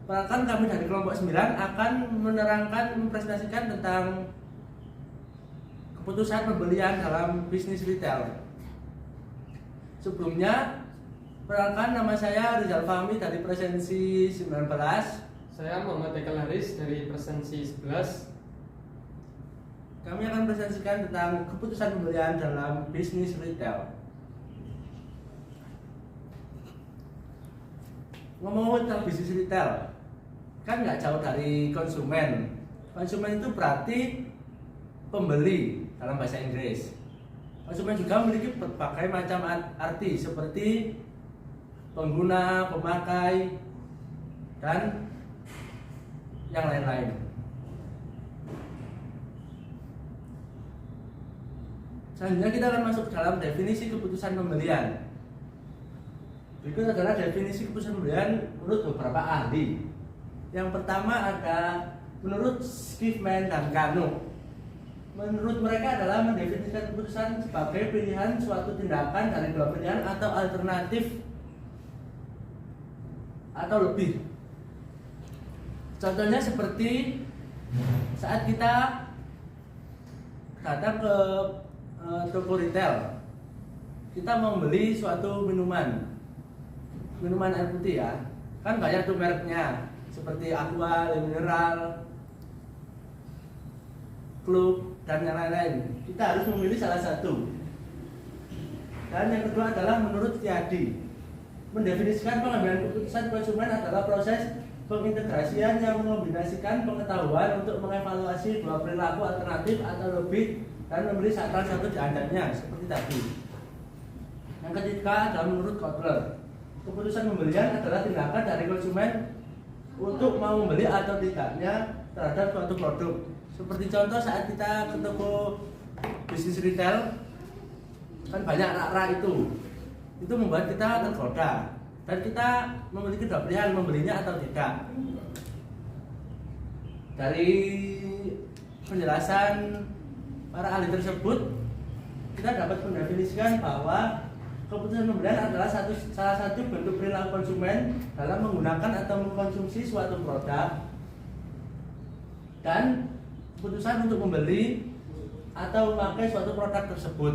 Bahkan kami dari kelompok 9 akan menerangkan, mempresentasikan tentang keputusan pembelian dalam bisnis retail. Sebelumnya, perkenalkan, nama saya Rizal Fahmi dari Presensi 19. Saya Muhammad Ekal Haris dari Presensi 11. Kami akan presentasikan tentang keputusan pembelian dalam bisnis retail. Ngomong tentang bisnis retail, kan nggak jauh dari konsumen. Konsumen itu berarti pembeli dalam bahasa Inggris. Konsumen juga memiliki berbagai macam arti seperti pengguna, pemakai, dan yang lain-lain. Selanjutnya kita akan masuk dalam definisi keputusan pembelian. Berikut adalah definisi keputusan pembelian menurut beberapa ahli. Yang pertama ada menurut Schiffman dan Kano. Menurut mereka adalah mendefinisikan keputusan sebagai pilihan suatu tindakan dari dua pilihan atau alternatif atau lebih. Contohnya seperti saat kita datang ke toko retail, kita mau membeli suatu minuman air putih ya, kan banyak tuh mereknya seperti Aqua, Mineral, Club, dan yang lain-lain. Kita harus memilih salah satu. Dan yang kedua adalah menurut Tiadi, mendefinisikan pengambilan keputusan konsumen adalah proses pengintegrasian yang mengombinasikan pengetahuan untuk mengevaluasi dua perilaku alternatif atau lebih dan memilih salah satu di antaranya seperti tadi. Yang ketiga adalah menurut Kotler, keputusan pembelian adalah tindakan dari konsumen untuk mau membeli atau tidaknya terhadap suatu produk. Seperti contoh saat kita ke toko bisnis retail, kan banyak rak-rak itu membuat kita tergoda dan kita memiliki dua pilihan, membelinya atau tidak. Dari penjelasan para ahli tersebut, kita dapat mendefinisikan bahwa keputusan pembelian adalah salah satu bentuk perilaku konsumen dalam menggunakan atau mengkonsumsi suatu produk, dan keputusan untuk membeli atau memakai suatu produk tersebut.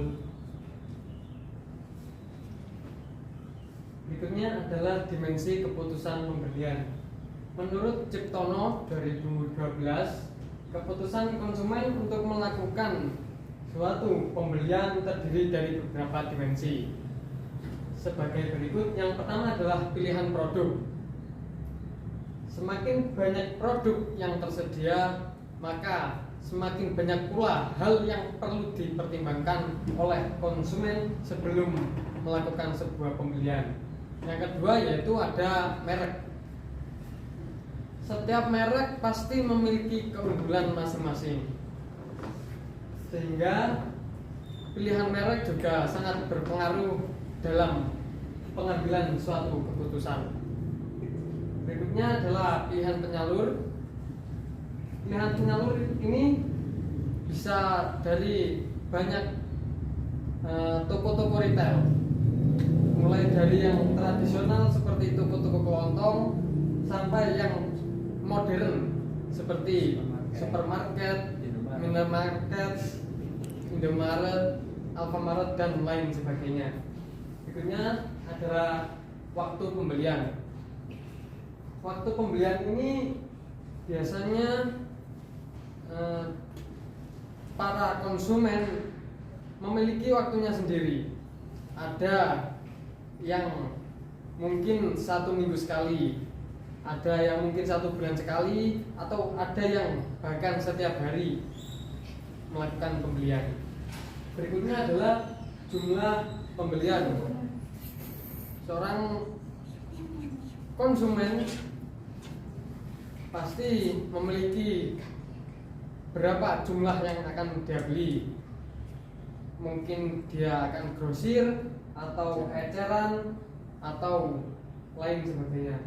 Berikutnya adalah dimensi keputusan pembelian. Menurut Ciptono 2012, keputusan konsumen untuk melakukan suatu pembelian terdiri dari beberapa dimensi. Sebagai berikut, yang pertama adalah pilihan produk. Semakin banyak produk yang tersedia, maka semakin banyak pula hal yang perlu dipertimbangkan oleh konsumen sebelum melakukan sebuah pembelian. Yang kedua yaitu ada merek. Setiap merek pasti memiliki keunggulan masing-masing, sehingga pilihan merek juga sangat berpengaruh dalam pengambilan suatu keputusan. Berikutnya adalah pilihan penyalur. Pilihan penyalur ini bisa dari banyak toko-toko retail, mulai dari yang tradisional seperti toko-toko kelontong sampai yang modern seperti supermarket, minimarket, Indomaret, Alfamaret, dan lain sebagainya. Berikutnya adalah waktu pembelian. Waktu pembelian ini biasanya para konsumen memiliki waktunya sendiri. Ada yang mungkin 1 minggu sekali, ada yang mungkin 1 bulan sekali, atau ada yang bahkan setiap hari melakukan pembelian. Berikutnya adalah jumlah pembelian. Seorang konsumen pasti memiliki berapa jumlah yang akan dia beli. Mungkin dia akan grosir atau eceran atau lain sebagainya.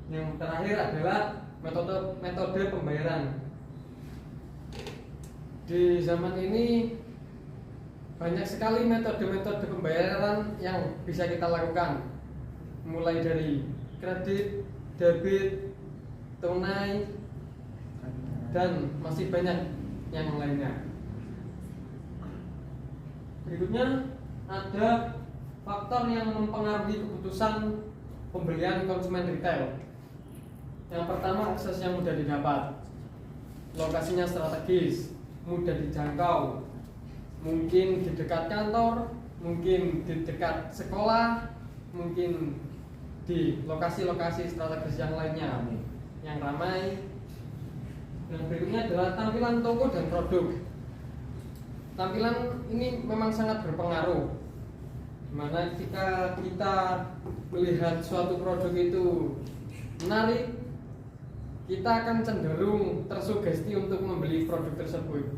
Yang terakhir adalah metode pembayaran. Di zaman ini banyak sekali metode-metode pembayaran yang bisa kita lakukan, mulai dari kredit, debit, tunai, dan masih banyak yang lainnya. Berikutnya ada faktor yang mempengaruhi keputusan pembelian konsumen retail. Yang pertama, akses yang mudah didapat. Lokasinya strategis, mudah dijangkau. Mungkin di dekat kantor, mungkin di dekat sekolah, mungkin di lokasi-lokasi strategis yang lainnya yang ramai. Dan berikutnya adalah tampilan toko dan produk. Tampilan ini memang sangat berpengaruh. Dimana jika kita melihat suatu produk itu menarik, kita akan cenderung tersugesti untuk membeli produk tersebut.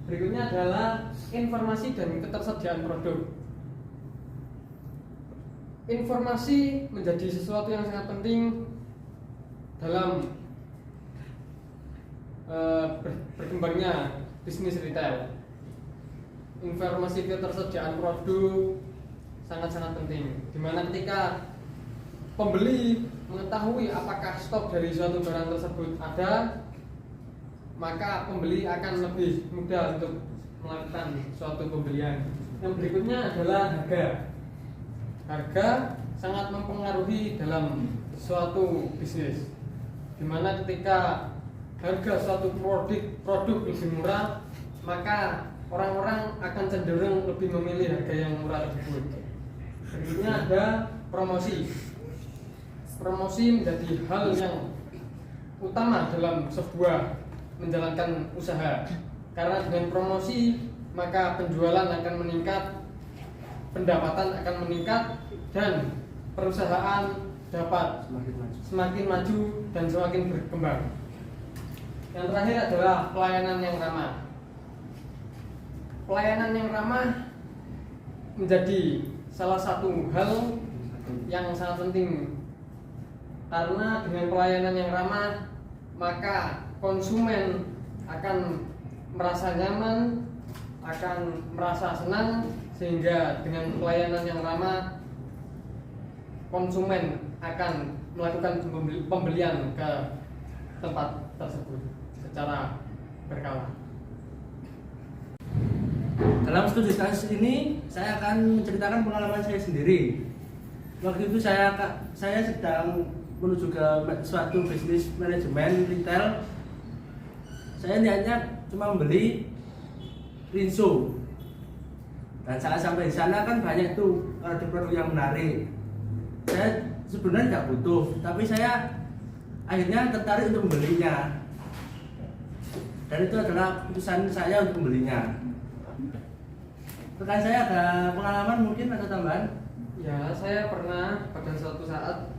Berikutnya adalah informasi dan ketersediaan produk. Informasi menjadi sesuatu yang sangat penting dalam berkembangnya bisnis retail. Informasi ketersediaan produk sangat-sangat penting, dimana ketika pembeli mengetahui apakah stok dari suatu barang tersebut ada, maka pembeli akan lebih mudah untuk melakukan suatu pembelian. Yang berikutnya adalah harga. Harga sangat mempengaruhi dalam suatu bisnis, dimana ketika harga suatu produk lebih murah, maka orang-orang akan cenderung lebih memilih harga yang murah tersebut. Berikutnya ada promosi. Promosi menjadi hal yang utama dalam sebuah menjalankan usaha. Karena dengan promosi, maka penjualan akan meningkat, pendapatan akan meningkat, dan perusahaan dapat semakin maju dan semakin berkembang. Yang terakhir adalah pelayanan yang ramah. Pelayanan yang ramah menjadi salah satu hal yang sangat penting, karena dengan pelayanan yang ramah, maka konsumen akan merasa nyaman, akan merasa senang, sehingga dengan pelayanan yang ramah, konsumen akan melakukan pembelian ke tempat tersebut secara berkala. Dalam studi kasus ini, saya akan menceritakan pengalaman saya sendiri. Waktu itu saya sedang menuju ke suatu bisnis manajemen retail. Saya niatnya cuma membeli Rinso, dan saat sampai di sana kan banyak tuh produk-produk yang menarik. Saya sebenarnya nggak butuh, tapi saya akhirnya tertarik untuk membelinya, dan itu adalah keputusan saya untuk membelinya. Rekan saya ada pengalaman mungkin atau tambahan? Ya, saya pernah pada suatu saat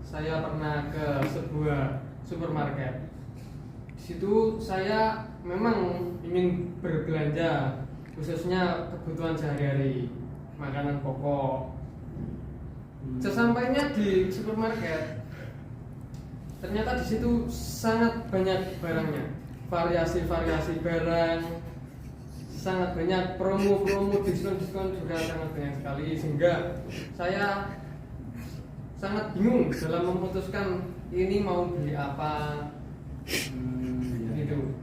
saya pernah ke sebuah supermarket. Di situ saya memang ingin berbelanja, khususnya kebutuhan sehari-hari, makanan pokok. Sesampainya di supermarket, ternyata di situ sangat banyak barangnya, variasi-variasi barang, sangat banyak promo-promo, diskon-diskon juga sangat banyak sekali, sehingga saya sangat bingung dalam memutuskan ini mau beli apa. Gitu.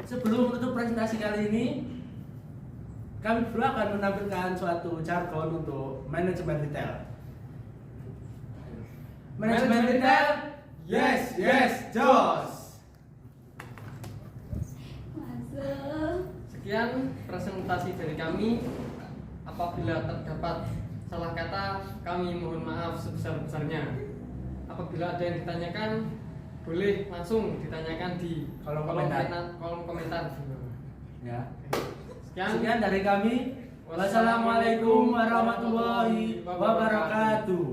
Sebelum menutup presentasi kali ini, kami berdua akan menampilkan suatu jargon untuk manajemen retail. Manajemen retail, yes, yes, Jos. Sekian presentasi dari kami. Apabila terdapat salah kata, kami mohon maaf sebesar-besarnya. Apabila ada yang ditanyakan, boleh langsung ditanyakan di kolom komentar. Ya. Sekian dari kami. Wassalamualaikum warahmatullahi wabarakatuh.